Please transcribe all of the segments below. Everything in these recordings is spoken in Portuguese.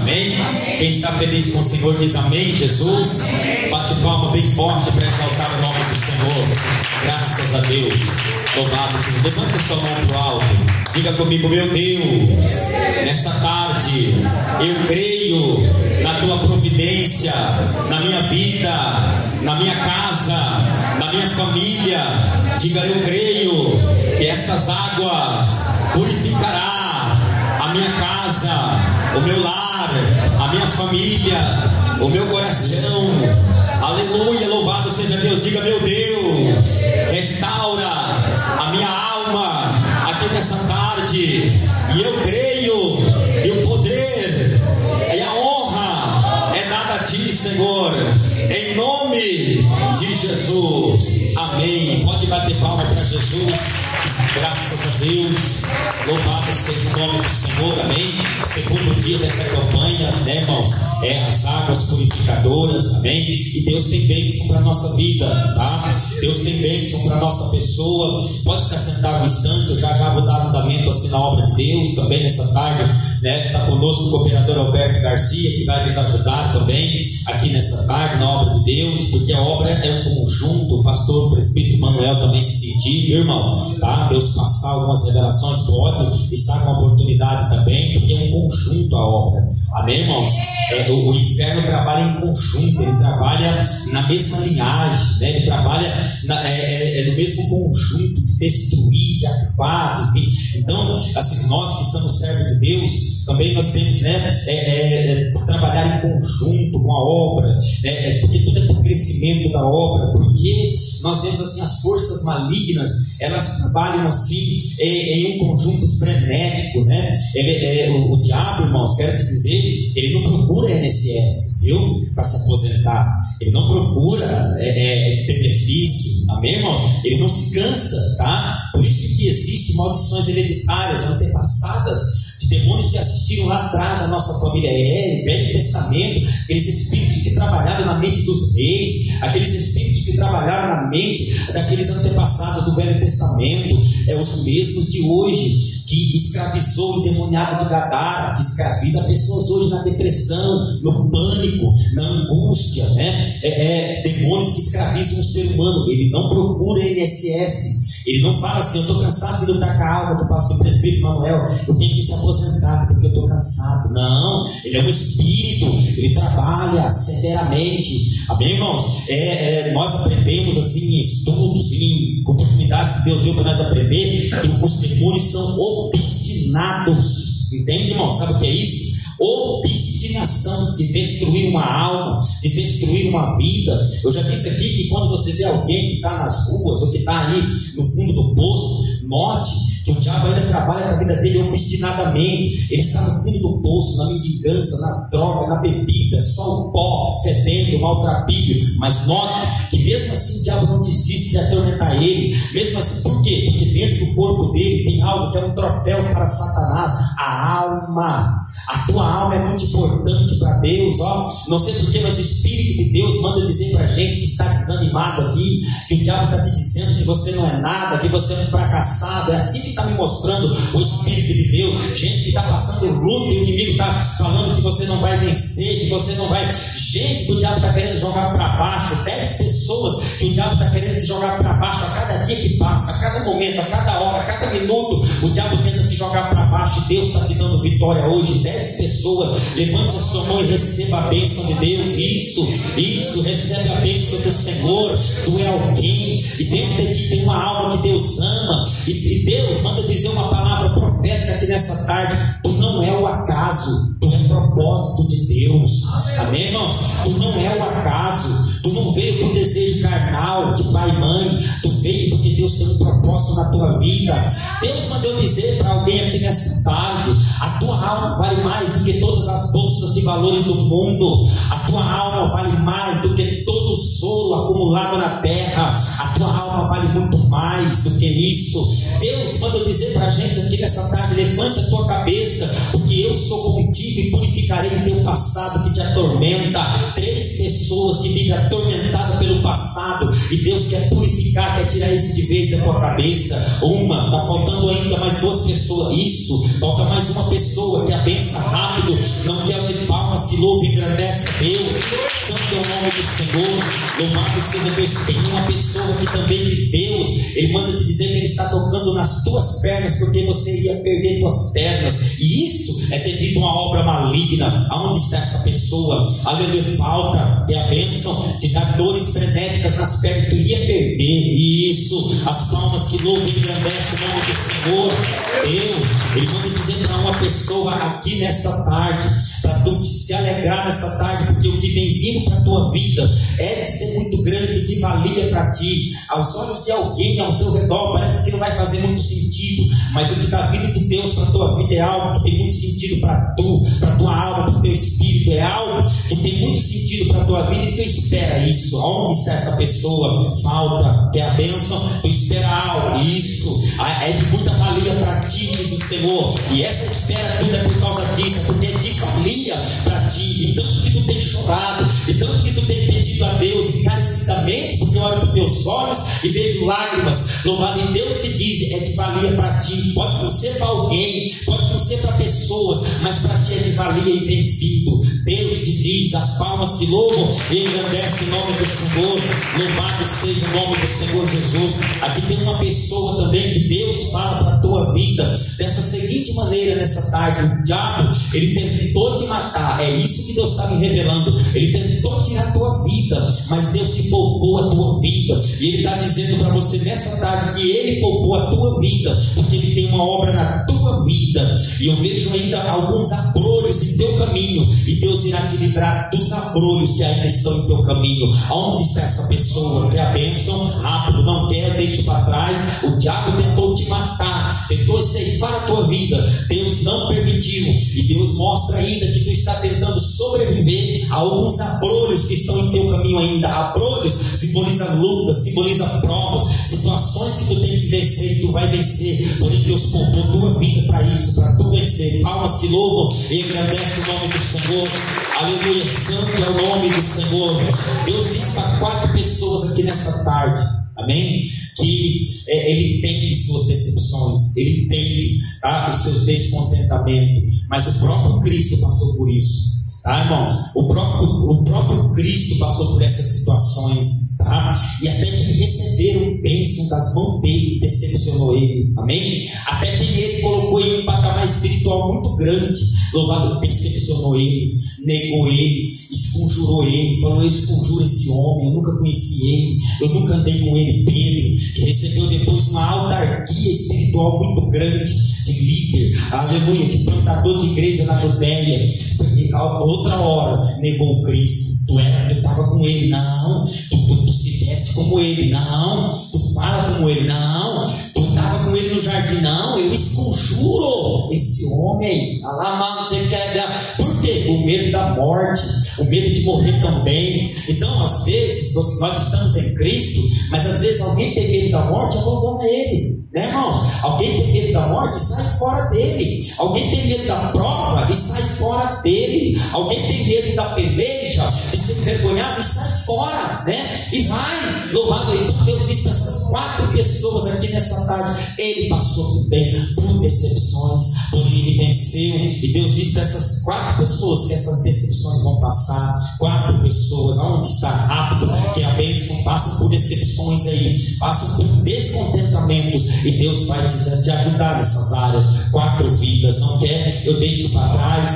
Amém? Quem está feliz com o Senhor diz amém, Jesus. Bate palma bem forte para exaltar o nome do Senhor. Graças a Deus. Louvado seja. Levante a sua mão para o alto. Diga comigo: meu Deus, nessa tarde eu creio na tua providência, na minha vida, na minha casa, na minha família. Diga: eu creio que estas águas purificará a minha casa, o meu lar, a minha família, o meu coração. Aleluia, louvado seja Deus. Diga: meu Deus, restaura a minha alma aqui nessa tarde. E eu creio que o poder e a honra é dada a ti, Senhor, em nome de Jesus. Amém. Pode bater palma para Jesus. Graças a Deus. Louvado seja o nome do Senhor. Amém. Segundo dia dessa campanha, né, irmãos? As águas purificadoras. Amém. E Deus tem bênção para a nossa vida, tá? Deus tem bênção para a nossa pessoa. Pode se assentar um instante. Eu já vou dar andamento assim na obra de Deus também nessa tarde, né? Está conosco o cooperador Alberto Garcia, que vai nos ajudar também aqui nessa tarde na obra de Deus, porque a obra é um conjunto. O pastor, o presbítero Manuel também se sentir, viu, irmão? Tá? Deus passar algumas revelações, pode estar com a oportunidade também, porque é um conjunto a obra. Amém, irmãos? O inferno trabalha em conjunto, ele trabalha na mesma linhagem, né? Ele trabalha no mesmo conjunto de destruir, de acabar, enfim. Então, assim, nós que somos servos de Deus, também nós temos, né, trabalhar em conjunto com a obra, porque tudo é para o crescimento da obra, porque nós vemos assim as forças malignas, elas trabalham assim em um conjunto frenético, né? O diabo, irmãos, quero te dizer, ele não procura INSS, viu? Para se aposentar, ele não procura benefício, amém, irmãos? Ele não se cansa, tá? Por isso que existem maldições hereditárias, antepassadas, de demônios que assistiram lá atrás a nossa família, Velho Testamento, aqueles espíritos que trabalharam na mente dos reis, aqueles espíritos que trabalharam na mente daqueles antepassados do Velho Testamento, os mesmos de hoje, que escravizou o demoniado de Gadara, que escraviza pessoas hoje na depressão, no pânico, na angústia, né? Demônios que escravizam o ser humano. Ele não procura INSS. Ele não fala assim: eu estou cansado de lutar com a alma do pastor presbítero Manuel, eu vim aqui se aposentar porque eu estou cansado. Não, ele é um espírito, ele trabalha severamente. Amém, irmãos? Nós aprendemos assim em estudos, em oportunidades que Deus deu para nós aprender, que os demônios são obstinados. Entende, irmão? Sabe o que é isso? Obstinação de destruir uma alma, de destruir uma vida. Eu já disse aqui que quando você vê alguém que está nas ruas ou que está aí no fundo do poço, note que o diabo ainda trabalha na vida dele obstinadamente. Ele está no fundo do poço, na mendigança, nas drogas, na bebida, só o pó fedendo, maltrapilho. Mas note que mesmo assim o diabo não desiste de atormentar ele. Mesmo assim, por quê? Porque dentro do corpo dele tem algo que é um troféu para Satanás: a alma. A tua alma é muito importante para Deus, ó. Não sei porque, mas o Espírito de Deus manda dizer para a gente que está desanimado aqui, que o diabo está te dizendo que você não é nada, que você é um fracassado. É assim que está me mostrando o Espírito de Deus. Gente que está passando luto e o inimigo está falando que você não vai vencer, que você não vai. Gente que o diabo está querendo jogar para baixo. 10 pessoas que o diabo está querendo te jogar para baixo a cada dia que passa, a cada momento, a cada hora, a cada minuto. O diabo tenta te jogar para baixo e Deus está te dando vitória hoje. 10 pessoas, levante a sua mão e receba a bênção de Deus. Isso, recebe a bênção do Senhor. Tu é alguém e dentro de ti tem uma alma que Deus ama, e Deus manda dizer uma palavra profética aqui nessa tarde: tu não é o acaso, tu é propósito de Deus. Amém, irmãos? Tu não é o acaso, tu não veio por desejo carnal de pai e mãe, tu veio porque Deus tem um propósito na tua vida. Deus mandou dizer para alguém aqui nessa tarde: a tua alma vale mais do que todas as bolsas de valores do mundo. A tua alma vale mais do que todo o solo acumulado na terra. A tua alma vale muito mais do que isso. Deus manda dizer para a gente aqui nessa tarde: levante a tua cabeça, porque eu sou contigo e purificarei o teu passado que te atormenta. 3 pessoas que vivem atormentadas pelo passado, e Deus quer purificar, quer tirar isso de vez da tua cabeça. Uma, está faltando ainda mais 2 pessoas. Isso, falta mais uma pessoa que a benção rápido, não quer o de pau. que louvam e engrandecem a Deus. Santo é o nome do Senhor. Louvado seja Deus. Tem uma pessoa aqui também de Deus. Ele manda te dizer que Ele está tocando nas tuas pernas, porque você ia perder tuas pernas. E isso é devido a uma obra maligna. Aonde está essa pessoa? Aleluia. Falta ter a bênção de dar dores frenéticas nas pernas. Tu ia perder. Isso. As palmas que louvam e engrandecem o nome do Senhor. Deus, Ele manda dizer para uma pessoa aqui nesta tarde, para tu se alegrar nessa tarde, porque o que vem vindo para a tua vida é de ser muito grande, de valia para ti. Aos olhos de alguém ao teu redor parece que não vai fazer muito sentido, mas o que está vindo de Deus para a tua vida é algo que tem muito sentido para tu, para a tua alma, para o teu espírito. É algo que tem muito sentido para a tua vida e tu espera isso. Onde está essa pessoa? Falta, quer a bênção? Tu espera algo. Isso é de muita valia para ti, diz o Senhor. E essa espera tudo é por causa disso, porque é de valia para ti. E tanto que tu tem chorado, e tanto que tu tem pedido a Deus encarecidamente, porque eu olho para os teus olhos e vejo lágrimas. Louvado, e Deus te diz, é de valia para ti. Pode não ser para alguém, pode não ser para pessoas, mas para ti é de valia e vem vindo. Deus te diz, as palmas que louvam e engrandecem o nome do Senhor. Louvado seja o nome do Senhor Jesus. Aqui tem uma pessoa também que Deus fala para a tua vida desta seguinte maneira nessa tarde. O diabo, ele tentou te matar. É isso que Deus está me revelando. Ele tentou tirar a tua vida, mas Deus te poupou a tua vida. E Ele está dizendo para você nessa tarde que Ele poupou a tua vida, porque Ele tem uma obra na tua vida. E eu vejo ainda alguns abrolhos em teu caminho, e Deus irá te livrar dos abrolhos que ainda estão em teu caminho. Aonde está essa pessoa? Quer a bênção? Rápido, não quer, deixa para trás. O diabo tentou te matar, tentou ceifar a tua vida. Deus não permitiu, e Deus mostra ainda que tu está tentando sobreviver a alguns abrolhos que estão em teu caminho ainda. Abrolhos simboliza lutas, simboliza provas, situações que tu tem que vencer, e tu vai vencer. Porém Deus poupou tua vida para isso, para tu vencer. Palmas que louvam e engrandecem o nome do Senhor. Aleluia, santo é o nome do Senhor. Deus diz para 4 pessoas aqui nessa tarde, amém? Que Ele entende suas decepções, Ele entende, tá, os seus descontentamentos, mas o próprio Cristo passou por isso, tá, irmãos? O próprio Cristo passou por essas situações, tá? E até que receberam bênção das mãos dele, decepcionou ele, amém? Até que ele colocou em um patamar espiritual muito grande. Louvado, decepcionou ele, negou ele, esconjurou ele, falou: eu esconjuro esse homem, eu nunca conheci ele, eu nunca andei com ele. Pedro, que recebeu depois uma autarquia espiritual muito grande, de líder, aleluia, de plantador de igreja na Judéia, outra hora negou o Cristo. Tu estava com ele, não. Tu se veste como ele, não. Tu fala como ele, não. Tu estava com ele no jardim, não. Eu esconjuro esse homem. Por quê? O medo da morte, o medo de morrer também. Então, às vezes, nós estamos em Cristo, mas às vezes alguém tem medo da morte, abandona ele, né, irmão? Alguém tem medo da morte, sai fora dele. Alguém tem medo da prova e sai fora dele. Alguém tem medo da peleja, de ser envergonhado, e sai fora, né? E vai, louvado. Então Deus diz para essas 4 pessoas aqui nessa tarde: Ele passou também por decepções, porém Ele venceu. E Deus diz para essas 4 pessoas que essas decepções vão passar. 4 pessoas, aonde está? Rápido, que a bênção passam por decepções aí, passam por descontentamentos, e Deus vai te ajudar nessas áreas. 4 vidas, não quer? Eu deixo para trás.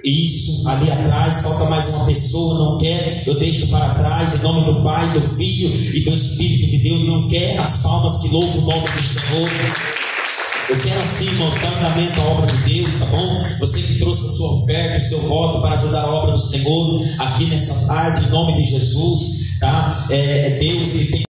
Isso, ali atrás falta mais uma pessoa, não quer? Eu deixo para trás, em nome do Pai, do Filho e do Espírito de Deus. Não quer? As palmas que louvam o nome do Senhor. Eu quero assim, irmãos, dar andamento à obra de Deus, tá bom? Você que trouxe a sua oferta, o seu voto para ajudar a obra do Senhor aqui nessa tarde, em nome de Jesus, tá? Deus que tem.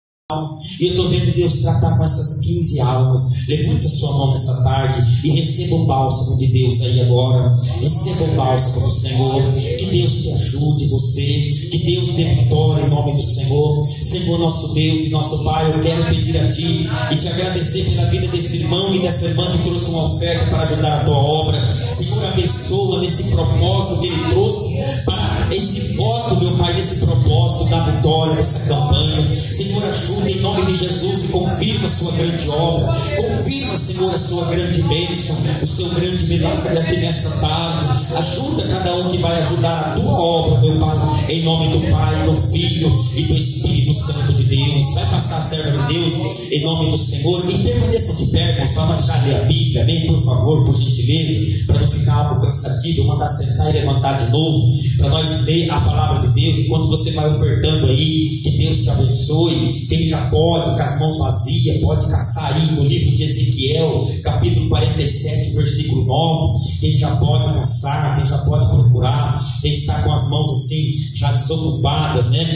E eu estou vendo Deus tratar com essas 15 almas. Levante a sua mão nessa tarde e receba o bálsamo de Deus aí agora. Receba o bálsamo do Senhor. Que Deus te ajude, você. Que Deus dê vitória em nome do Senhor. Senhor, nosso Deus e nosso Pai, eu quero pedir a Ti e te agradecer pela vida desse irmão e dessa irmã que trouxe uma oferta para ajudar a Tua obra. Senhor, abençoa nesse propósito que ele trouxe, para esse voto, meu Pai, desse propósito da vitória, dessa campanha. Senhor, ajuda em nome de Jesus e confirma a sua grande obra. Confirma Derrama, Senhor, a sua grande bênção, o seu grande milagre aqui nessa tarde. Ajuda cada um que vai ajudar a tua obra, meu Pai, em nome do Pai, do Filho e do Espírito Santo de Deus. Vai passar a serva de Deus em nome do Senhor. E permaneçam de pé, irmãos, para nós já ler a Bíblia, amém? Por favor, por gentileza, para não ficar algo cansativo, mandar sentar e levantar de novo, para nós ler a palavra de Deus enquanto você vai ofertando aí. Que Deus te abençoe. Quem já pode, com as mãos vazias, pode caçar aí no livro de Ezequiel, capítulo 47, versículo 9. Quem já pode caçar, quem já pode procurar, quem está com as mãos assim já desocupadas, né?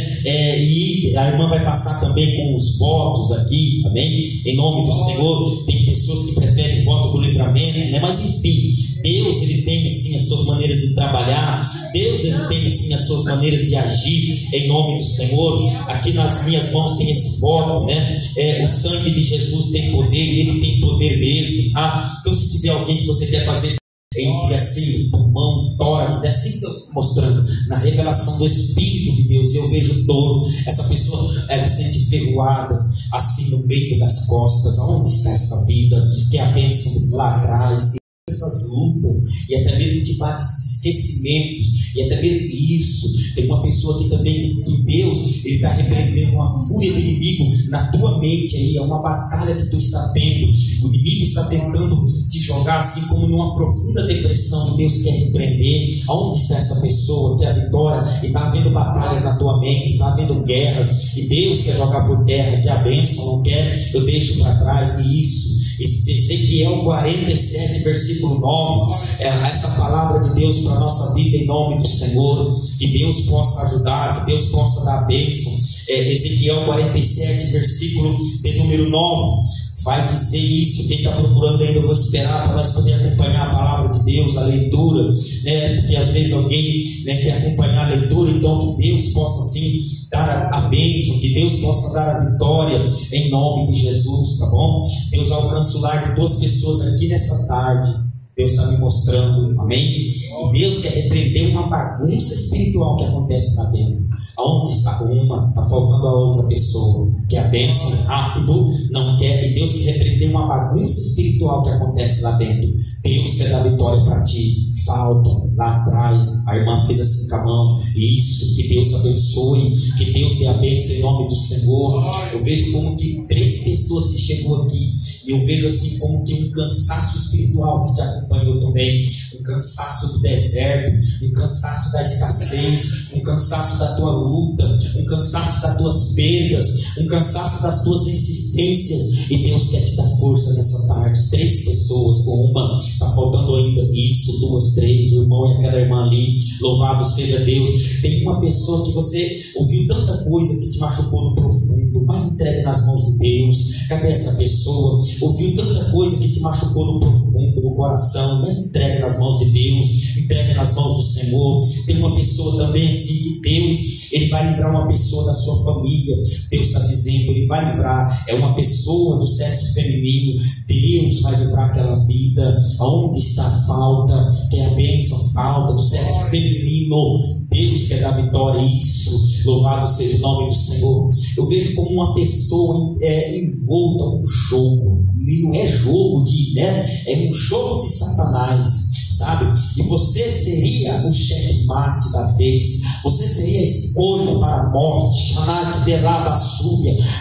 E a irmã vai passar também com os votos aqui, amém? Em nome do Senhor. Tem pessoas que preferem o voto do livramento, né? Mas enfim, Deus, ele tem sim as suas maneiras de trabalhar. Deus, ele tem sim as suas maneiras de agir em nome do Senhor. Aqui nas minhas mãos tem esse voto, né? O sangue de Jesus tem poder, e ele tem poder mesmo, tá? Então, se tiver alguém que você quer fazer entre assim, pulmão, tórax, é assim que Deus está mostrando na revelação do Espírito de Deus. Eu vejo dor, essa pessoa sente ferroadas assim no meio das costas. Aonde está essa vida? Que é a bênção lá atrás. Essas lutas, e até mesmo te bate esses esquecimentos, e até mesmo isso. Tem uma pessoa aqui também que Deus, ele está repreendendo uma fúria do inimigo na tua mente aí. É uma batalha que tu está tendo. O inimigo está tentando te jogar assim como numa profunda depressão, e Deus quer repreender. Aonde está essa pessoa que é a vitória, e está havendo batalhas na tua mente, está havendo guerras, e Deus quer jogar por terra, quer a bênção, não quer, eu deixo para trás. E isso, Ezequiel 47, versículo 9, essa palavra de Deus para a nossa vida em nome do Senhor. Que Deus possa ajudar, que Deus possa dar a bênção. Ezequiel 47, versículo de número 9, vai dizer isso. Quem está procurando ainda, eu vou esperar para nós poder acompanhar a palavra de Deus, a leitura, né? Porque às vezes alguém, né, quer acompanhar a leitura. Então que Deus possa sim dar a bênção, que Deus possa dar a vitória em nome de Jesus, tá bom? Deus alcança o lar de 2 pessoas aqui nessa tarde. Deus está me mostrando, amém? E Deus quer repreender uma bagunça espiritual que acontece lá dentro. Aonde está uma, está faltando a outra pessoa. Quer a bênção rápido, não quer. E Deus quer repreender uma bagunça espiritual que acontece lá dentro. Deus quer dar vitória para ti. Falta lá atrás, a irmã fez assim com a mão. Isso, que Deus abençoe, que Deus dê a bênção em nome do Senhor. Eu vejo como que 3 pessoas que chegou aqui, e eu vejo assim como que um cansaço espiritual que te acompanhou também. Um cansaço do deserto, um cansaço da escassez, um cansaço da tua luta, um cansaço das tuas perdas, um cansaço das tuas insistências. E Deus quer te dar força nessa tarde. 3 pessoas, com uma está faltando ainda isso, 2, 3, o irmão e aquela irmã ali. Louvado seja Deus. Tem uma pessoa que você ouviu tanta coisa que te machucou no profundo, mas entregue nas mãos de Deus. Cadê essa pessoa? Ouviu tanta coisa que te machucou no profundo, no coração, mas entregue nas mãos de Deus, entregue nas mãos do Senhor. Tem uma pessoa também assim que Deus, ele vai livrar uma pessoa da sua família. Deus está dizendo, ele vai livrar, é uma pessoa do sexo feminino. Deus vai livrar aquela vida. Aonde está a falta, que é a bênção, falta do sexo feminino. Deus quer dar vitória. Isso, louvado seja o nome do Senhor. Eu vejo como uma pessoa envolta a um jogo. E não é jogo né? É um jogo de Satanás, sabe? E você seria o checkmate da vez. Você seria a escolha para a morte.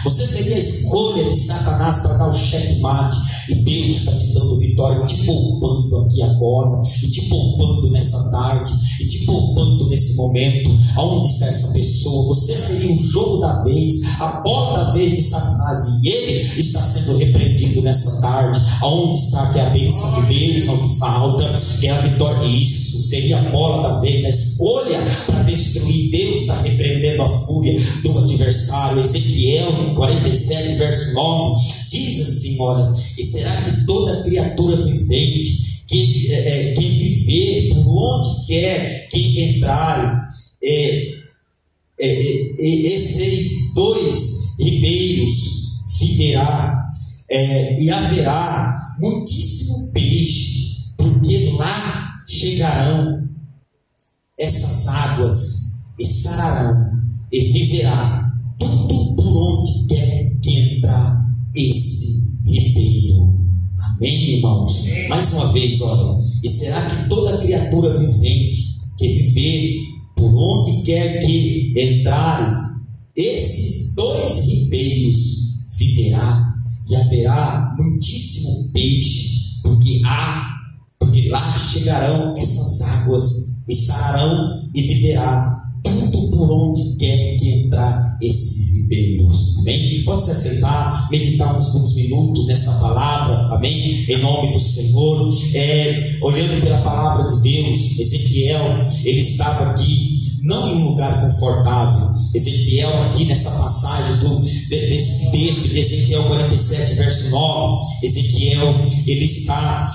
Você seria a escolha de Satanás para dar o checkmate. E Deus está te dando vitória, te poupando aqui agora, e te poupando nessa tarde, e te poupando nesse momento. Aonde está essa pessoa? Você seria o jogo da vez, a bola da vez de Satanás, e ele está sendo repreendido nessa tarde. Aonde está que é a bênção de Deus, não que falta, que é a vitória. Isso seria a bola da vez, a escolha para destruir. Deus está repreendendo a fúria do adversário. Ezequiel 47, verso 9 diz assim: olha, e será que toda criatura vivente que viver por onde quer que entrar, esses 2 ribeiros viverá, e haverá muitíssimo peixe, porque lá chegarão essas águas e sararão, e viverá tudo por onde quer que entrar esse ribeiro. Amém, irmãos? Mais uma vez, olha. E será que toda criatura vivente que viver por onde quer que entrares, esses 2 ribeiros viverá, e haverá muitíssimo peixe, porque lá chegarão essas águas, e sararão e viverá tudo por onde quer que entrar esses ribeiros. Amém? Pode se aceitar, meditar uns minutos nesta palavra. Amém? Em nome do Senhor. Olhando pela palavra de Deus, Ezequiel, ele estava aqui não em um lugar confortável. Ezequiel, aqui nessa passagem desse texto de Ezequiel 47, verso 9, Ezequiel, ele está,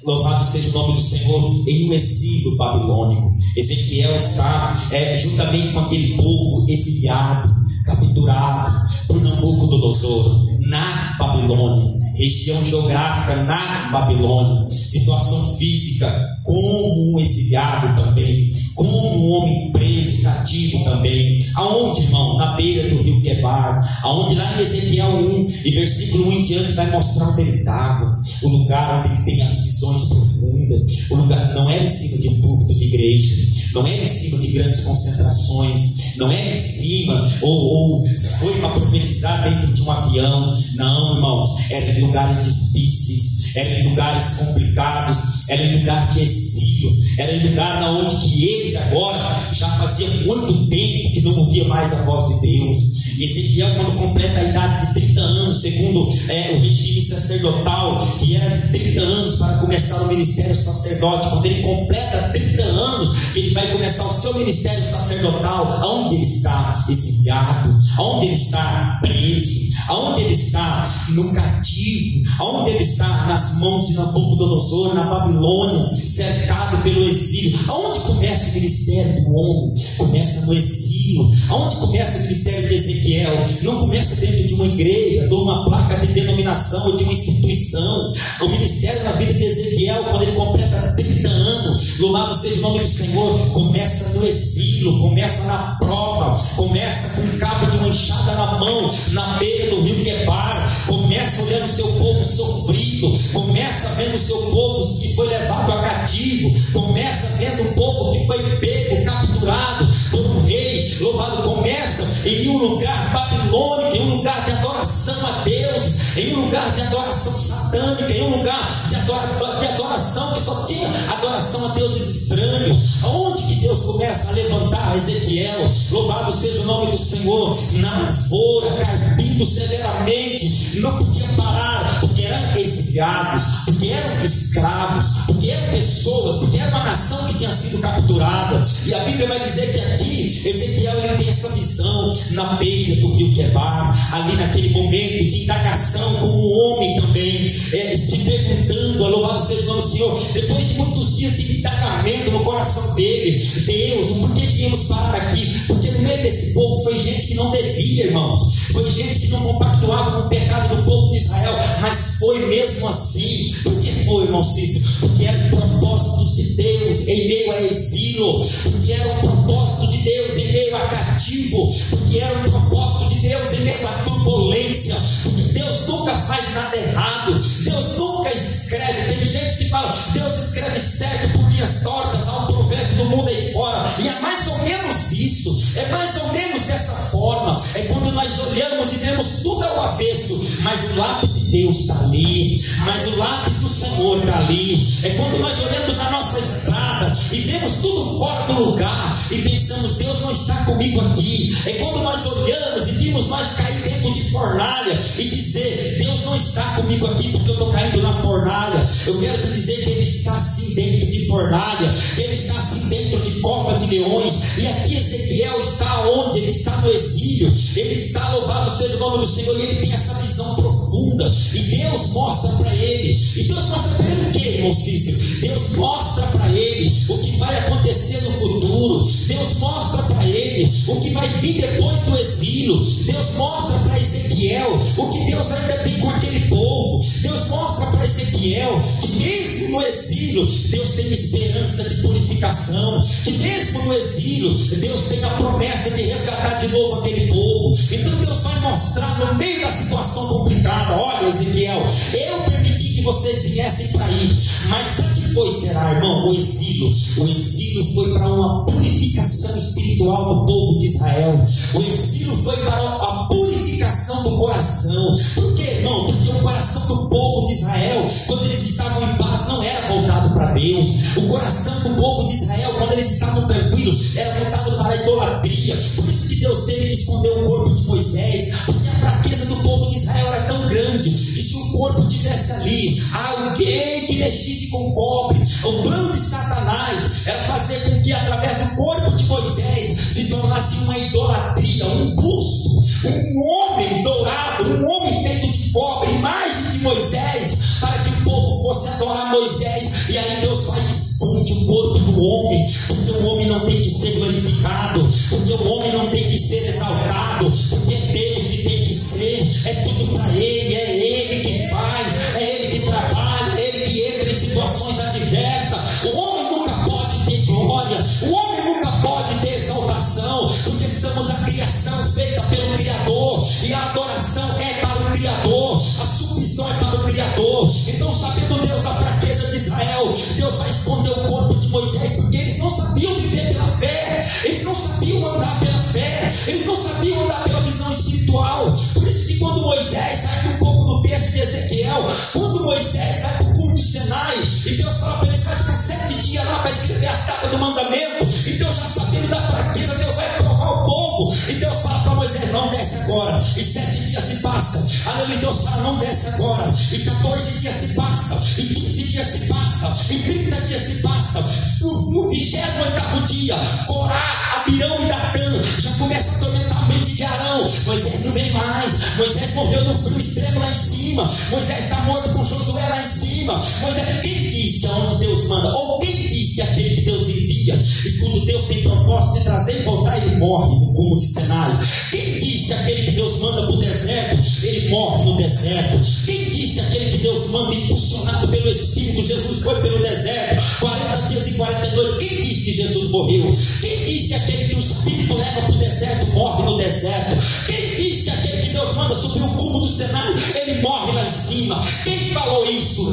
louvado seja o nome do Senhor, em um exílio babilônico. Ezequiel está juntamente com aquele povo exiliado, capturado por Nabucodonosor na Babilônia, região geográfica na Babilônia, situação física como um exiliado também, como um homem preso, cativo também. Aonde, irmão? Na beira do rio Quebar, aonde lá em Ezequiel 1 e versículo 1 em diante vai mostrar onde ele estava, o lugar onde ele tem as visões profundas. O lugar não era em cima de um púlpito de igreja, não era em cima de grandes concentrações, não era em cima ou foi para profetizar dentro de um avião. Não, irmãos, era em lugares difíceis, era em lugares complicados, era em lugar de exílio, era em lugar onde que eles agora já fazia muito tempo que não ouvia mais a voz de Deus. E Ezequiel, quando completa a idade de 30 anos, segundo o regime sacerdotal, que era de 30 anos para começar o ministério sacerdote, quando ele completa 30 anos, ele vai começar o seu ministério sacerdotal. Aonde ele está? Exiliado. Aonde ele está? Preso. Aonde ele está? No cativo. Aonde ele está? Nas mãos de Nabucodonosor, na Babilônia, cercado pelo exílio. Aonde começa o ministério do homem? Começa no exílio. Aonde começa o ministério de Ezequiel? Não começa dentro de uma igreja, de uma placa de denominação ou de uma instituição. O ministério na vida de Ezequiel, quando ele completa 30 anos, louvado seja o nome do Senhor, começa no exílio, começa na prova, começa com o cabo de uma enxada na mão, na beira do rio Quebar, começa olhando o seu povo sofrido, começa vendo o seu povo que foi levado a cativo, começa vendo o povo que foi pego, capturado por um rei. Louvado, começa em um lugar babilônico, em um lugar de adoração a Deus, em um lugar de adoração satânica, em um lugar de adoração que só tinha adoração a deuses estranhos. Aonde que Deus começa a levantar Ezequiel? Louvado seja o nome do Senhor. Na lavoura, carpindo severamente, não podia parar, porque eram exiliados, porque eram escravos, porque eram pessoas, porque era uma nação que tinha sido capturada. E a Bíblia vai dizer que aqui Ezequiel, ele tem essa visão na beira do rio Quebar, ali naquele momento de indagação como um homem também, se perguntando, louvado seja o nome do Senhor, depois de muitos dias de indagamento no coração dele: Deus, por que viemos parar aqui? Porque no meio desse povo foi gente que não devia, irmãos, foi gente que não compactuava com o pecado do povo de Israel, mas foi mesmo assim. Por que foi, irmão Cícero? Porque eram propósitos de Deus em meio a exílio, porque era um propósito de Deus em meio a cativo, porque era um propósito de Deus em meio a turbulência, porque Deus nunca faz nada errado, Deus nunca escreve. Tem gente que fala: Deus escreve certo por linhas tortas, há um provérbio do mundo aí fora, e é mais ou menos isso, é mais ou menos dessa forma. É quando nós olhamos e vemos tudo ao avesso, mas o lápis de Deus está ali, mas o lápis do Senhor está ali. É quando nós olhamos na nossa estrada e vemos tudo fora do lugar e pensamos: Deus não está comigo aqui. É quando nós olhamos e vimos nós cair dentro de fornalha e dizer: Deus não está comigo aqui porque eu estou caindo na fornalha. Eu quero te dizer que Ele está assim dentro de fornalha, que Ele está assim dentro de cova de leões. E aqui Ezequiel está onde? Ele está no exílio, ele está, louvado seja o nome do Senhor, e ele tem essa visão profunda, e Deus mostra para ele. E Deus mostra para ele o que, irmão Cícero? Deus mostra para ele o que vai acontecer no futuro. Deus mostra para ele o que vai vir depois do exílio. Deus mostra para Ezequiel o que Deus ainda tem com aquele povo. Deus mostra para Ezequiel que mesmo no exílio Deus tem esperança de purificação, que mesmo no exílio Deus tem a promessa de resgatar de novo aquele povo. Então Deus vai mostrar no meio da situação complicada: olha, Ezequiel, eu permiti que vocês viessem para aí. Mas para que foi, será, irmão, o exílio? O exílio foi para uma purificação espiritual do povo de Israel. O exílio foi para a purificação do coração. Por quê, irmão? Porque o coração do povo de Israel, quando eles estavam em paz, não era voltado para Deus. O coração do povo de Israel, quando eles estavam tranquilos, era voltado para a idolatria. Por isso que Deus teve que esconder o corpo de Moisés, porque a fraqueza do povo de Israel era tão grande que se o corpo tivesse ali, alguém que mexisse com cobre, o plano de Satanás era fazer com que através do corpo de Moisés se tornasse uma idolatria, um busto, um homem dourado, um homem feito de cobre, imagem de Moisés, para que o povo fosse adorar Moisés. E aí Deus vai e esconde o corpo do homem, porque o homem não tem que ser glorificado, porque o homem não tem que ser exaltado, porque é Deus que tem que ser, é tudo para Ele, é Ele que faz, é Ele que trabalha, é Ele que entra em situações adversas. O homem nunca pode ter glória, o homem nunca pode ter exaltação, porque somos a criação feita pelo Criador, e a adoração é para o Criador, a submissão é para o Criador. Então, sabendo Deus da fraqueza de Israel, Deus vai esconder o corpo de Moisés, porque eles não sabiam viver pela fé, eles não sabiam andar pela fé, eles não sabiam andar pela visão espiritual. Por isso que quando Moisés, sai um pouco no texto de Ezequiel, quando Moisés vai para o cume do Sinai, e Deus fala para eles, vai ficar 7 dias lá para escrever as tábuas do mandamento, e Deus já sabendo da fraqueza, Deus vai provar o povo, e Deus fala para Moisés, não desce agora, e 7 dias se passam, aleluia, Deus fala, não desce agora, e 14 dias se passam, e 15 dias se passam, e 30 dias se passam, no 28º dia, Corá, Abirão e Datã já começa a atormentar a mente de Arão. Moisés não vem mais, Moisés morreu no frio extremo lá em cima, Moisés está morto com Josué lá em cima. Moisés, quem diz que é onde Deus manda? Ou quem diz que é aquele que Deus envia? E quando Deus tem propósito de trazer e voltar, ele morre no cume de Sinai. Quem diz que aquele que Deus manda para o deserto, ele morre no deserto? Quem diz que aquele que Deus manda, impulsionado pelo Espírito, Jesus foi pelo deserto 40 dias e 40 noites? Quem diz que Jesus morreu? Quem diz que aquele que o Espírito leva para o deserto morre no deserto? Quem diz que aquele que Deus manda subir o cume do Sinai, ele morre lá em cima? Quem falou isso?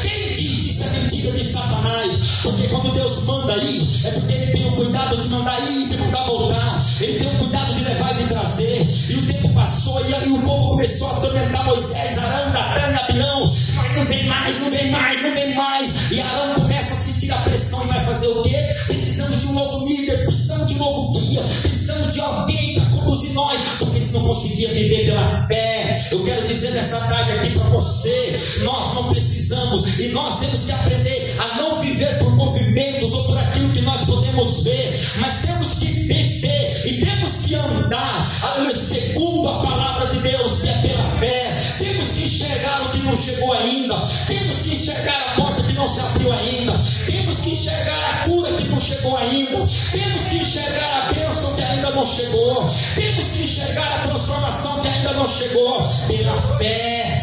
Quem diz isso? É mentira de Satanás. Porque quando Deus manda ir, é porque ele tem o cuidado de mandar ir e de mandar voltar, ele tem o cuidado de levar e de trazer. E o tempo passou e o povo começou a atormentar Moisés, Arão, Datã e Abirão, mas não vem mais, não vem mais, não vem mais. E Arão começa a sentir a pressão e vai fazer o quê? Precisando de um novo líder, precisando de um novo guia, precisando de alguém para conduzir nós, porque eles não conseguiam viver pela fé. Eu quero dizer nessa tarde aqui para você, nós não precisamos, e nós temos que aprender a não viver por movimentos ou por aquilo que nós podemos ver, mas temos que viver e temos que andar, aleluia, segundo a palavra de Deus, que é pela fé. Temos que enxergar o que não chegou ainda, temos que enxergar a porta que não se abriu ainda, temos que enxergar a cura que não chegou ainda, temos que enxergar a bênção que ainda não chegou, temos que enxergar a transformação que ainda não chegou, pela fé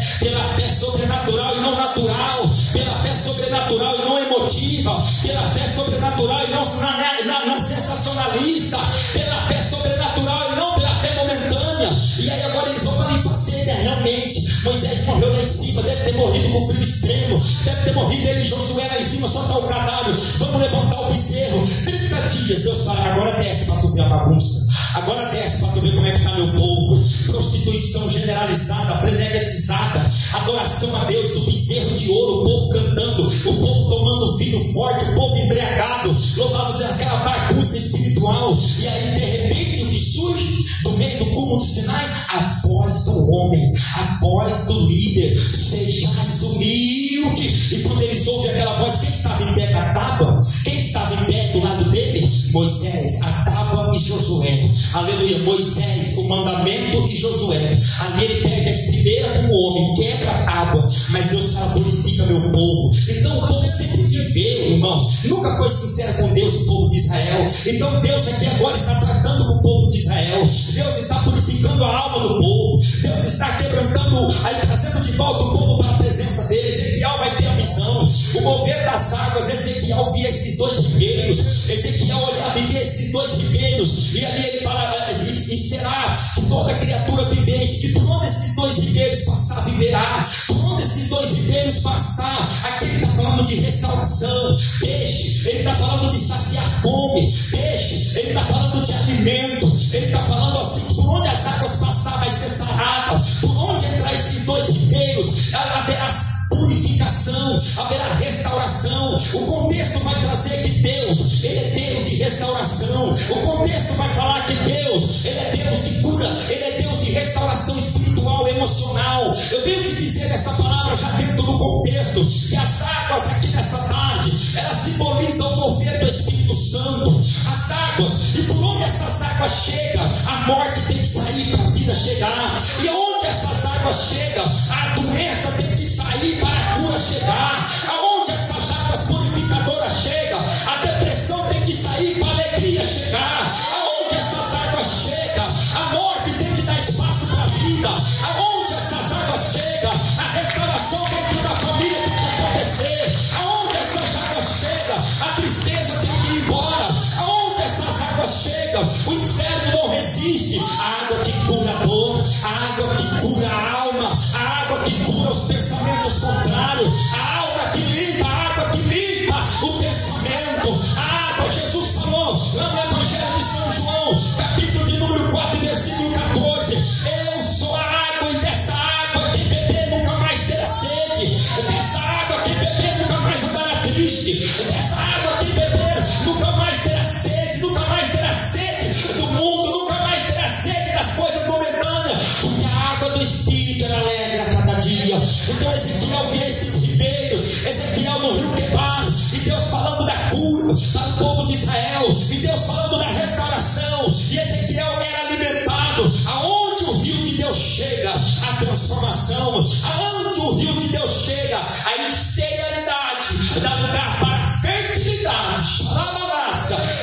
sobrenatural e não natural, pela fé sobrenatural e não emotiva, pela fé sobrenatural e não na sensacionalista, pela fé sobrenatural e não pela fé momentânea. E aí agora eles vão para ali fazer, realmente, Moisés morreu lá em cima, deve ter morrido com frio extremo, deve ter morrido ele e Josué lá em cima, só está o cadáver, vamos levantar o bezerro. 30 dias, Deus fala, agora desce para tu ver a bagunça, agora desce para tu ver como é que está meu povo. Prostituição generalizada, frenegetizada, adoração a Deus, o bezerro de ouro, o povo cantando, o povo tomando vinho forte, o povo embriagado, louvado seja aquela bagunça espiritual. E aí de repente o que surge do meio do cume do Sinai? A voz do homem, a voz do líder, sejais humilde. E quando eles ouvem aquela voz, quem estava em pé com a tábua? Quem estava em pé do lado dele? Moisés, a tábua e Josué, aleluia. Moisés, o mandamento, e Josué. Ali ele perde a estribeira como homem, quebra a tábua, mas Deus fala, purifica meu povo. Então o povo sempre viveu, irmãos, nunca foi sincero com Deus, o povo de Israel. Então Deus aqui agora está tratando com o povo de Israel, Deus está purificando a alma do povo, Deus está quebrantando, aí trazendo de volta o povo para a presença dele. Ezequiel vai ter a visão, o mover das águas. Ezequiel via esses 2 ribeiros, Ezequiel olhava e via esses 2 ribeiros, e ali ele fala, e será que toda criatura vivente, que por onde esses 2 ribeiros passar viverá, por onde esses 2 Deus passar, aqui Ele está falando de restauração. Peixe, Ele está falando de saciar fome. Peixe, Ele está falando de alimento. Ele está falando assim, que por onde as águas passar vai ser sarada. Por onde entrar esses dois ribeiros, haverá purificação, haverá restauração. O contexto vai trazer que Deus, Ele é Deus de restauração. O contexto vai falar que Deus, Ele é Deus de cura, Ele é Deus de restauração espiritual, emocional. Eu venho te dizer essa palavra já dentro do contexto, que as águas aqui nessa tarde, elas simbolizam o mover do Espírito Santo. As águas, e por onde essas águas chegam, a morte tem que sair para a vida chegar. E onde essas águas chegam, a doença tem que sair para a cura chegar. Aonde essas águas purificadoras chegam, a depressão tem que sair para a alegria chegar. Aonde essas águas chegam, a morte tem que dar espaço para a vida. Aonde essas águas chegam, a restauração dentro da família tem que acontecer. Aonde essas águas chegam, a tristeza tem que ir embora. Aonde essas águas chegam, o inferno não resiste. A água que cura a dor, a água que cura a alma, a água que cura os pensamentos contrários, a alma que limpa, a água que limpa o pensamento. A água, Jesus falou lá no Evangelho de São João, capítulo de número 4, versículo 14: eu sou a água, e dessa água quem beber nunca mais terá sede. Dessa água quem beber nunca mais andará triste. Dessa água quem beber nunca mais terá sede, nunca mais terá sede do mundo, nunca mais terá sede das coisas momentâneas, porque a água do Espírito ela alegra a cada dia. Então Ezequiel via esses ribeiros, Ezequiel no rio Quebar, e Deus falando da cura para o povo de Israel, e Deus falando da restauração, e Ezequiel era alimentado. Aonde o rio de Deus chega, a transformação. Aonde o rio de Deus chega, a esterilidade dá lugar para a fertilidade.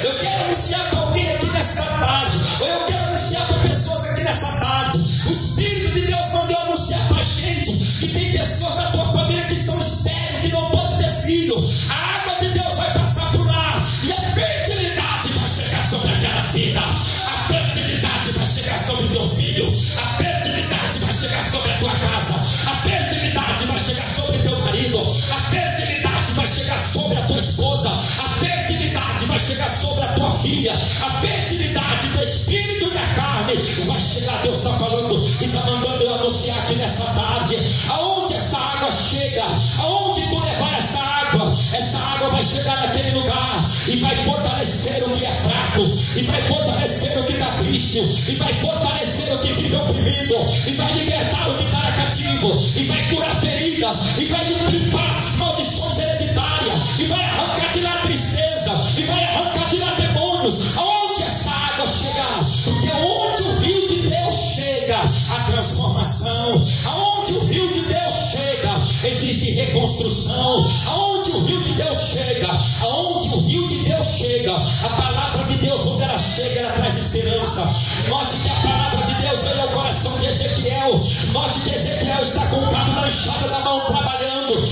Eu quero anunciar para alguém aqui nesta tarde, ou eu quero anunciar para pessoas aqui nessa tarde. O Espírito de Deus mandou anunciar para a gente que tem pessoas na tua família que são estéreis, que não podem ter filho. A água de Deus vai passar por lá, e a fertilidade vai chegar sobre aquela vida. A fertilidade vai chegar sobre o teu filho. A fertilidade vai chegar sobre a tua casa. A fertilidade vai chegar sobre o teu marido. A fertilidade vai chegar sobre a tua esposa. A fertilidade vai chegar sobre a tua filha. A fertilidade do espírito e da carne vai chegar. Deus está falando e está mandando eu anunciar aqui nessa tarde. Aonde essa água chega, aonde tu levar essa água vai chegar naquele lugar e vai fortalecer o que é fraco, e vai fortalecer o que está triste, e vai fortalecer o que vive oprimido, e vai libertar o que está cativo, e vai curar feridas, e vai limpar maldições hereditárias, e vai arrancar de lá tristeza, e vai arrancar de lá demônios. Aonde essa água chegar, porque onde o rio de Deus chega, a transformação. Aonde o rio de Deus chega, existe reconstrução. Aonde o rio de Deus chega, aonde o rio de Deus chega, a palavra de Deus, onde ela chega, ela traz esperança. Note que a palavra de Deus veio ao coração de Ezequiel. Note que Ezequiel está com o cabo da enxada na mão, trabalhando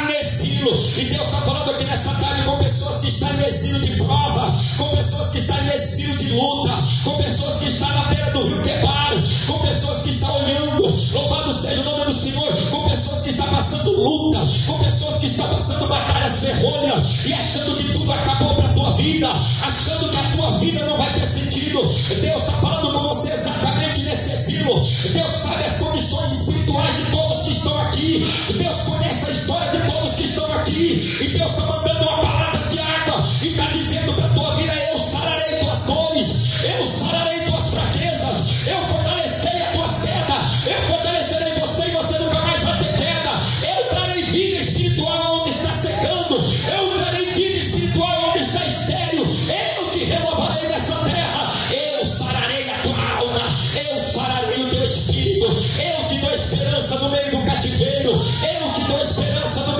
nesse e Deus está falando aqui nessa tarde com pessoas que estão em exílio de prova, com pessoas que estão em exílio de luta, com pessoas que estão na beira do rio Quebar, com pessoas que estão olhando, louvado seja o nome do Senhor, com pessoas que estão passando luta, com pessoas que estão passando batalhas ferrolhas e achando que tudo acabou para a tua vida, achando que a tua vida não vai ter sentido. Deus está falando com você exatamente nesse exílio. Deus sabe as condições espirituais de todos que estão aqui. Deus conhece a história de todos que estão aqui, e Deus está mandando uma palavra de água e está dizendo para a tua vida: eu sararei tuas dores, eu sararei tuas fraquezas, eu fortalecerei as tuas quedas, eu fortalecerei você e você nunca mais vai ter queda. Eu trarei vida espiritual onde está secando, eu trarei vida espiritual onde está estéril, eu te renovarei nessa terra, eu sararei a tua alma, eu sararei o teu espírito, eu te dou esperança no meio do cativeiro, eu te dou esperança no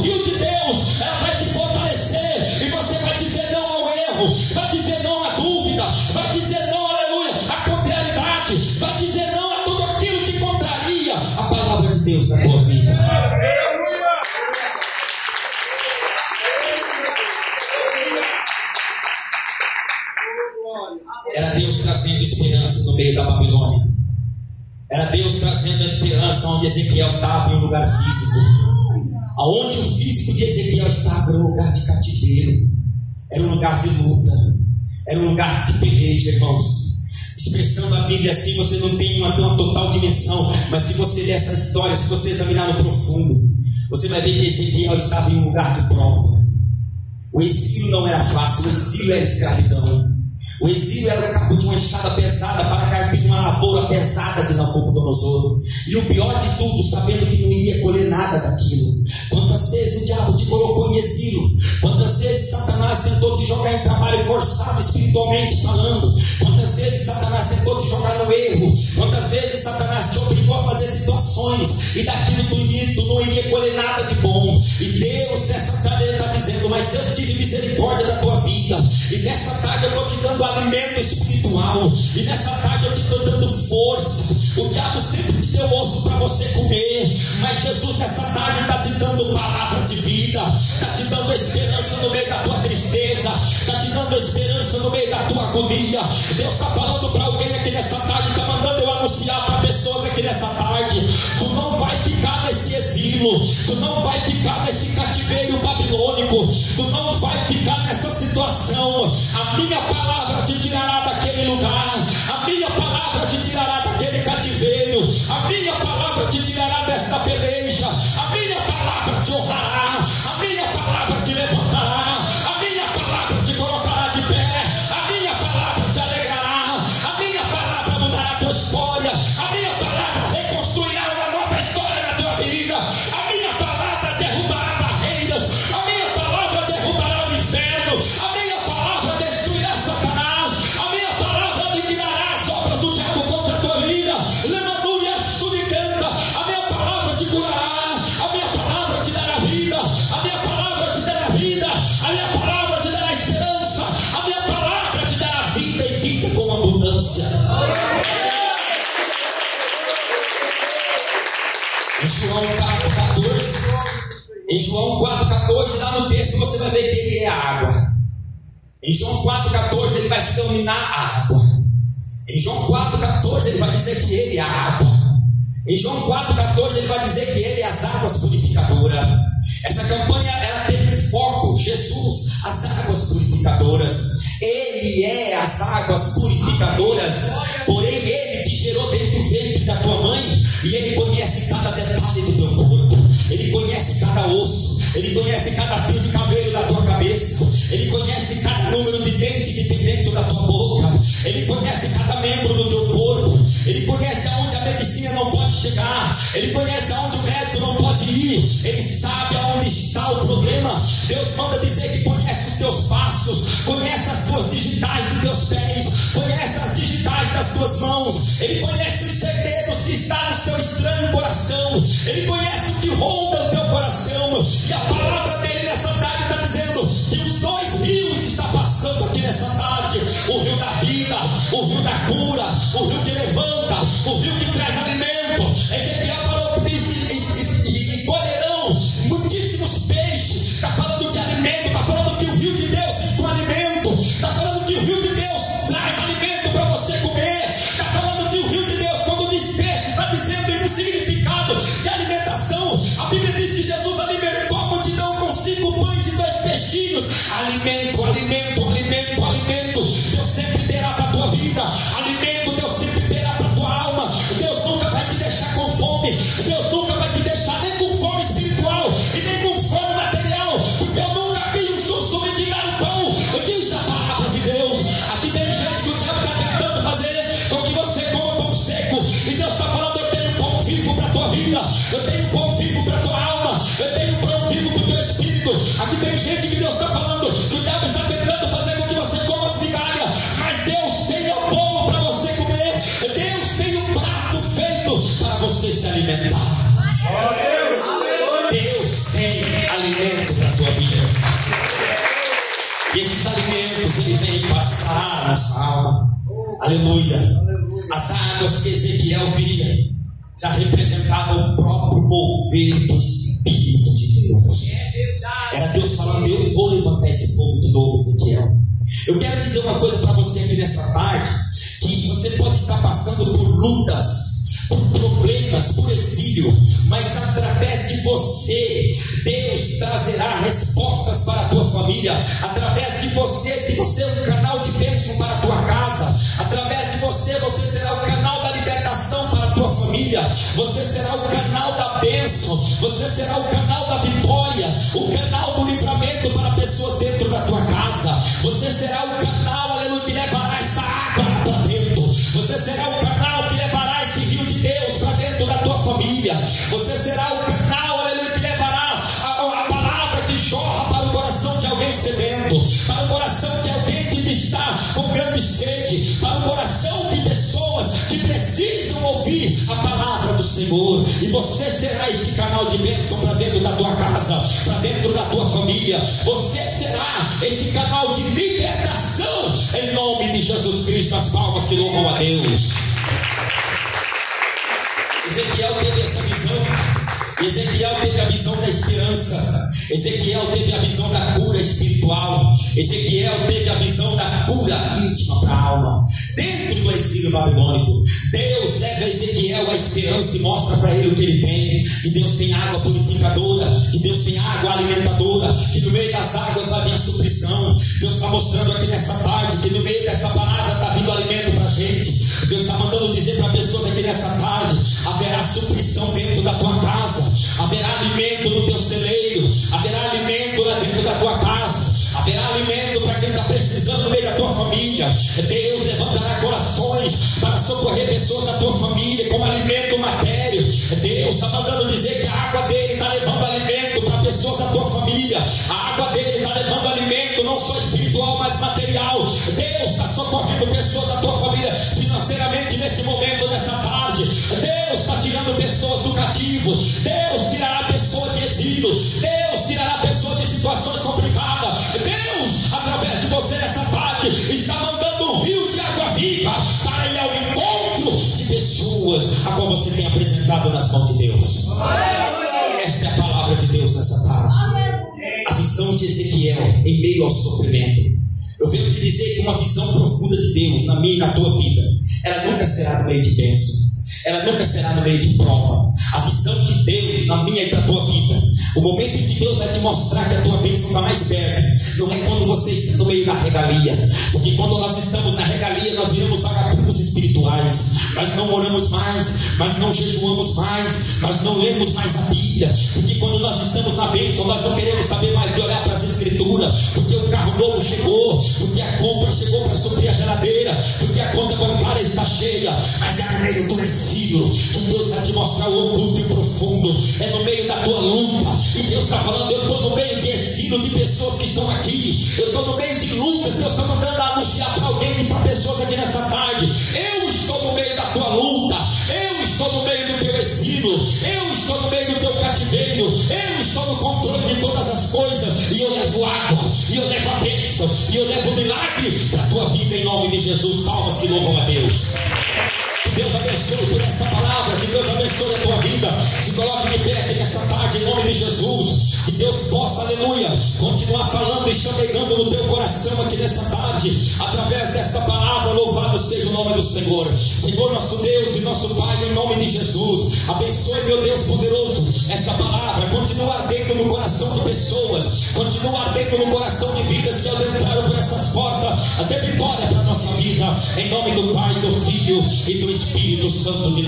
rio de Deus, ela vai te fortalecer, e você vai dizer não ao erro, vai dizer não à dúvida, vai dizer não, aleluia, à contrariedade, vai dizer não a tudo aquilo que contraria a palavra de Deus na tua vida. Era Deus trazendo esperança no meio da Babilônia. Era Deus trazendo a esperança onde Ezequiel estava, em um lugar físico. Aonde o físico de Ezequiel estava era um lugar de cativeiro, era um lugar de luta, era um lugar de peleja, irmãos. Expressando a Bíblia assim, você não tem uma total dimensão, mas se você ler essa história, se você examinar no profundo, você vai ver que Ezequiel estava em um lugar de prova. O exílio não era fácil, o exílio era escravidão. O exílio era o cabo de uma enxada pesada para carpir uma lavoura pesada de Nabucodonosor. E o pior de tudo, sabendo que não iria colher nada daquilo. Quantas vezes o diabo te colocou em exílio? Quantas vezes Satanás tentou te jogar em trabalho forçado, espiritualmente falando? Quantas vezes Satanás tentou te jogar no erro? Quantas vezes Satanás te obrigou a fazer situações e daquilo tu não iria colher nada de bom? E Deus nessa tarde está dizendo: mas eu tive misericórdia da tua vida, e nessa tarde eu estou te dando alimento espiritual, e nessa tarde eu te estou dando força. O diabo sempre te deu osso para você comer, mas Jesus nessa tarde está te dando palavra de vida, está te dando esperança no meio da tua tristeza, está te dando esperança no meio da tua agonia. Deus está falando para alguém aqui nessa tarde, está mandando eu anunciar para pessoas aqui nessa tarde: tu não vai ficar nesse exílio, tu não vai ficar nesse cativeiro babilônico, tu não vai ficar nessa situação. A minha palavra te tirará daquele lugar, a minha palavra te tirará daquele cativeiro, a minha palavra te tirará desta peleja, a minha palavra te honrará, a minha palavra te levantará, a minha palavra te colocará de pé, a minha palavra te alegrará, a minha palavra mudará a tua história, a minha palavra reconstruirá uma nova história na tua vida, a minha palavra derrubará barreiras, a minha palavra derrubará o inferno, a minha palavra destruirá Satanás, a minha palavra aniquilará as obras do diabo contra a tua vida. Aleluia, canta, a minha palavra te curará, a minha palavra te dará vida, a minha palavra te dará vida, a minha palavra te dará esperança, a minha palavra te dará vida e vida com abundância. Em João 4,14, em João 4,14, lá no texto você vai ver que ele é a água. Em João 4,14 ele vai se denominar a água. Em João 4,14 ele vai dizer que ele é a água. Em João 4,14 ele vai dizer que ele é as águas purificadoras. Essa campanha ela tem um foco: Jesus, as águas purificadoras. Ele é as águas purificadoras. Porém ele te gerou dentro do ventre da tua mãe, e ele conhece cada detalhe do teu corpo, ele conhece cada osso, ele conhece cada fio de cabelo da tua cabeça, ele conhece cada número de dente que tem dentro da tua boca, ele conhece cada membro do teu corpo, ele conhece aonde a medicina não pode chegar, ele conhece aonde o médico não pode ir, ele sabe aonde está o problema. Deus manda dizer que conhece os teus passos, conhece as tuas digitais dos teus pés, conhece as digitais das tuas mãos, ele conhece os segredos que está no seu estranho coração, ele conhece o que ronda o teu coração, e a palavra dele nessa tarde está dizendo que os dois rios estão passando aqui nessa tarde: o rio da vida, o rio da cura, o rio que levanta, o rio que traz alimento. Ezequiel falou que e colherão muitíssimos peixes. Está falando de alimento, está falando que o rio de Deus é com alimento, está falando que o rio de Deus traz alimento para você comer, está falando que o rio de Deus, quando diz peixe, está dizendo em um significado de alimentação. A Bíblia diz que Jesus alimentou a multidão com 5 pães e 2 peixinhos. Alimento, alimento, alimento, alimento. Deus sempre terá para a tua vida alimento, Deus sempre terá para a tua alma. Deus nunca vai te deixar com fome, Deus nunca vai te deixar nem com fome espiritual e nem com fome material, porque eu nunca vi um justo mendigar o pão, diz a palavra de Deus. Aqui tem gente que o diabo está tentando fazer com que você coma pão seco, e Deus está falando: eu tenho pão vivo para a tua vida, eu tenho pão vivo para a tua alma, eu tenho pão vivo para o teu espírito. Aqui tem gente que Deus está falando que o diabo está tentando fazer com que você coma as migalhas, mas Deus tem o bolo para você comer, Deus tem um prato feito para você se alimentar. Deus tem alimento alimento para a tua vida. E esses alimentos, ele vem para sarar a nossa alma. Aleluia. As águas que Ezequiel via já representavam o próprio mover do Espírito de Deus. Era Deus falando: eu vou levantar esse povo de novo, Ezequiel. Eu quero dizer uma coisa para você aqui nessa tarde, que você pode estar passando por lutas, por problemas, por exílio, mas através de você, Deus trazerá respostas para a tua família. Através de você, que você é um canal de bênção para a tua casa. Através de você, você será o canal da libertação para a tua família. Você será o canal da bênção. Você será o canal da vitória, o canal do livramento para pessoas dentro da tua casa. Você será o canal, aleluia, que levará essa água para dentro. Você será o canal que levará esse rio de Deus para dentro da tua família. Você será o canal, aleluia, que levará a palavra que jorra para o coração de alguém sedento, para o coração de alguém que está com grande sede, para o coração de pessoas que precisam ouvir a palavra do Senhor. E você será esse canal de bênção para dentro da tua casa, para dentro da tua família. Você será esse canal de libertação, em nome de Jesus Cristo. As palmas que louvam a Deus. Ezequiel teve essa visão. Ezequiel teve a visão da esperança. Ezequiel teve a visão da cura espiritual. Ezequiel teve a visão da cura íntima para a alma. Dentro do exílio babilônico, Deus leva a Ezequiel a esperança e mostra para ele o que ele tem. Que Deus tem água purificadora, que Deus tem água alimentadora, que no meio das águas vai vir a suprição. Deus está mostrando aqui nessa tarde que no meio dessa palavra está vindo alimento para a gente. Deus está mandando dizer para pessoas aqui nessa tarde: haverá suprição dentro da tua casa, haverá alimento no teu celeiro, haverá alimento lá dentro da tua casa, haverá alimento para quem está precisando no meio da tua família. Deus levantará corações para socorrer pessoas da tua família como alimento matério. Deus está mandando dizer que a água dele está levando alimento para pessoas da tua família. A água dele está levando alimento não só espiritual, mas material. Deus está socorrendo pessoas da tua família financeiramente nesse momento, nessa tarde. Deus está tirando pessoas do cativo. Deus tirará pessoas de exílio. Deus tirará pessoas de situações complicadas. Deus, através de você nessa tarde, está mandando um rio de água viva para ir ao encontro de pessoas a qual você tem apresentado nas mãos de Deus. Esta é a palavra de Deus nessa tarde. A visão de Ezequiel em meio ao sofrimento. Eu venho te dizer que uma visão profunda de Deus na minha e na tua vida, ela nunca será no meio de bênção, ela nunca será no meio de prova. A visão de Deus na minha e na tua vida, o momento em que Deus vai te mostrar que a tua bênção está mais perto, não é quando você está no meio da regalia. Porque quando nós estamos na regalia, nós viramos vagabundos espirituais. Nós não oramos mais, nós não jejuamos mais, nós não lemos mais a Bíblia. Porque quando nós estamos na bênção, nós não queremos saber mais de olhar para as Escrituras. Porque o carro novo chegou, porque a compra chegou para suprir a geladeira, porque a conta bancária está cheia. Mas é no meio do exílio que Deus vai te mostrar o oculto e profundo. É no meio da tua luta. E Deus está falando: eu estou no meio de exílio de pessoas que estão aqui. Eu estou no meio de luta. Deus está mandando anunciar para alguém e para pessoas aqui nessa tarde: eu estou no meio da tua luta. Eu estou no meio do teu exílio. Eu estou no meio do teu cativeiro. Eu estou no controle de todas as coisas. E eu levo água, e eu levo a bênção, e eu levo o milagre para a tua vida em nome de Jesus. Palmas que louvam a Deus. Que Deus abençoe por esta palavra. Que Deus abençoe a tua vida. Se coloque de pé aqui nesta tarde em nome de Jesus. Que Deus possa, aleluia, continuar falando e chamegando no teu coração aqui nessa tarde, através desta palavra. Louvado seja o nome do Senhor. Senhor nosso Deus e nosso Pai, em nome de Jesus, abençoe, meu Deus poderoso, esta palavra. Continua ardendo no coração de pessoas, continua ardendo no coração de vidas que adentraram por essas portas. Dê vitória para a nossa vida, em nome do Pai, do Filho e do Espírito Santo de Deus.